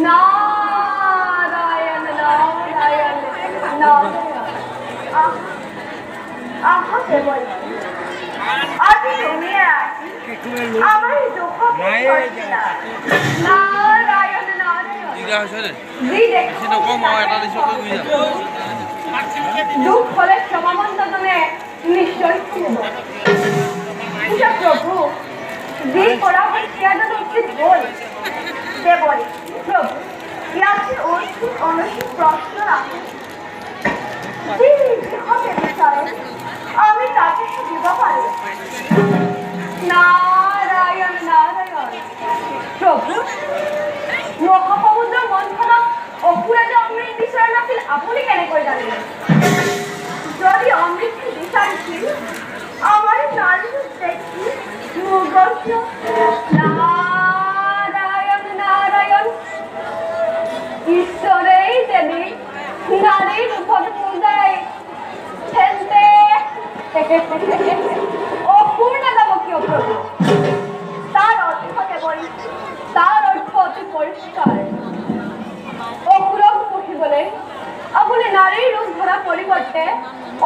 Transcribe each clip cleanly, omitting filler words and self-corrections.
নারায়ণ নারায়ণ নারায়ণ। আহা দেবল আজি তুমি আমার দুঃখ নারায়ণ নারায়ণ দুঃখ হলে ক্ষমামন্ত তুমি নিশ্চয় প্রভু যে করা হয় কেন উচিত বল দেবল প্রভু ইয়াকে অনসী প্রশ্ন রাখুন হবে বিচারে আমি তাকে দিব পারি নারায়ণ নারায়ণ। প্রভু মহাসমুদ্র মন্থনত অসুৰে যে অমৃত বিচৰা নাছিল আপুনি কেনেকৈ জানিলে? যদি অমৃত বিচাৰিছিল আমাৰ নাৰী দেখি মুগ্ধ। নারায়ণ নারায়ণ ঈশ্বরেই যদি নারীর উপরে পূজায় ফেলতে অপূর্ণ নাম কিয় প্রভু? তার অর্থ কেবল তার অর্থ অতি পরিষ্কার। অকুরক পঢ়িবলৈ আপুনি নারীর রূপ ধরা পরিবর্তে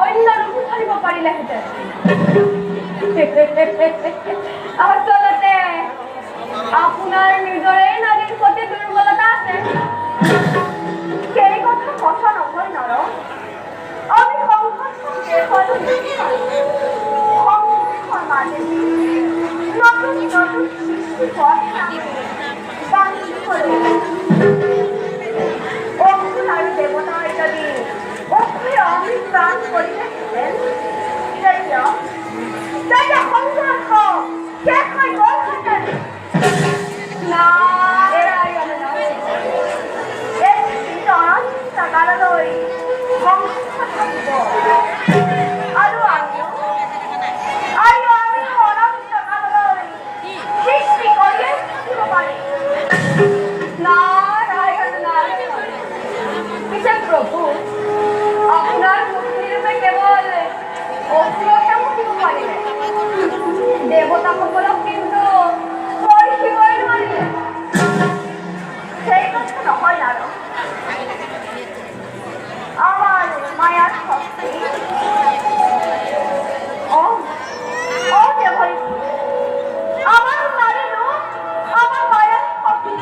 অন্য রূপ ধরিব পাৰিলেহেঁতেন। আচলতে আপোনাৰ নিজৰে নারীর প্রতি দুর্বলতা আছে। সেই কথা কথা নহয় নৰ আমি সংঘর্ষের মাঝে নতুন নতুন সৃষ্টি অর্জুন আর দেবতার যদি অক্ষয় অমৃত প্রাণ করিলেন সংঘর্ষ শেষ হয় গল হতেন। নারায়ণ কারণই সংঘর্ষ থাকব আৰু আমিও অনন্ত কাললৈ সৃষ্টি কৰিয়ে থাকিব পাৰি। নারায়ণ নারায়ণ। পিছে প্রভু আপনার মুক্তিরূপে কেবল অসুরকে মুক্তি পাৰিলে দেবতাসকলক কিন্তু পৰীক্ষিবই নোৱাৰিলে। সেই কথা নহয় আৰু আমার মায়ার শক্তি আমার নারী রূপ আমার মায়ার শক্তি।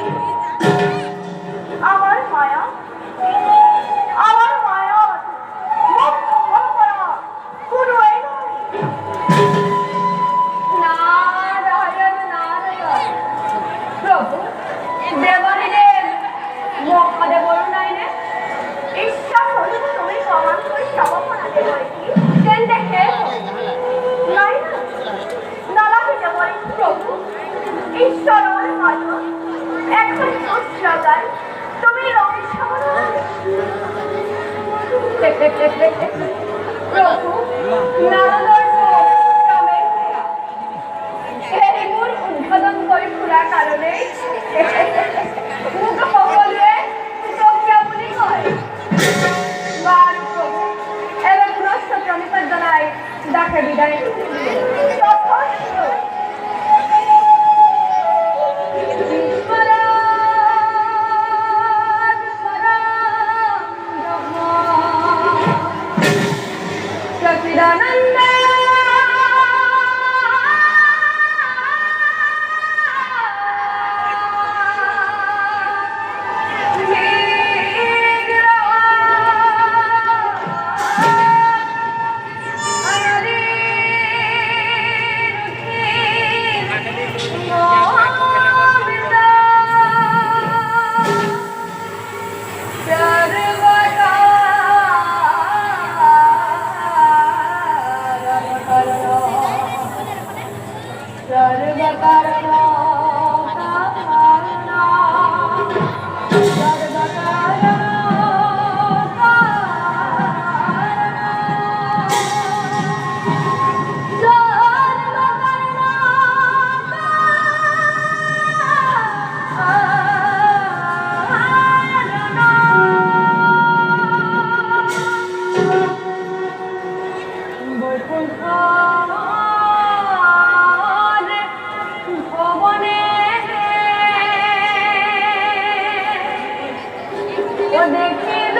আমার মায়া মুক্ত হওয়া কোনোই নয়। নারায়ণ নারায়ণ। প্রভু দেবানীদেব মহাদেবর নাইনে ইচ্ছা হলেও তুমি প্রমাণ করে সমপনাতে বলেছি তেন দেখে নাই নালাগে বলে প্রভু ঈশ্বরের মাঝে এখন লাগাই তুমি রঙের সমাধান প্রভু নারদর এই মূল উদ্বোধন করে খোলার কারণে মুখ সকলে আপুনি কয় বাৰু প্রভু এবার পুনশ্চ প্রণিপাত জানাই ডাকে বিদায় সচিদানন্দ দেখিল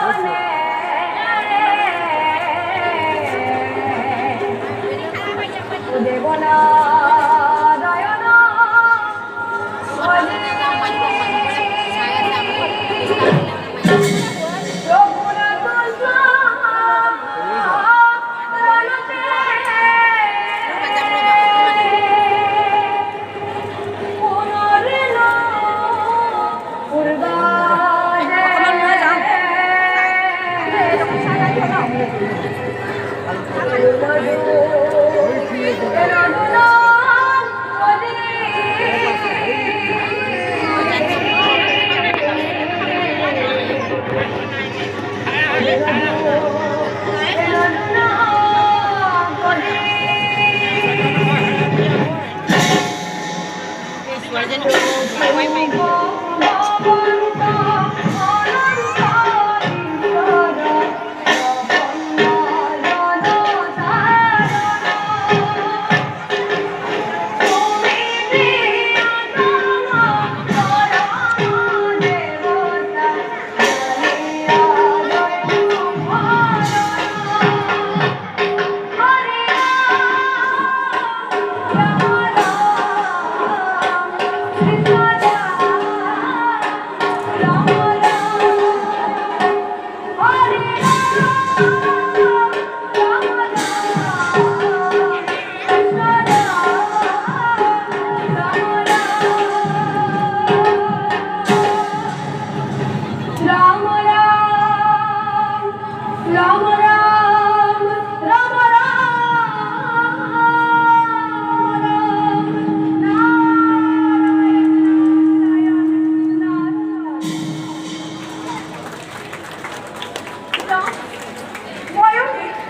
নয়নে দেবনা দয়ন Hãy subscribe cho kênh Ghiền Mì Gõ để không bỏ lỡ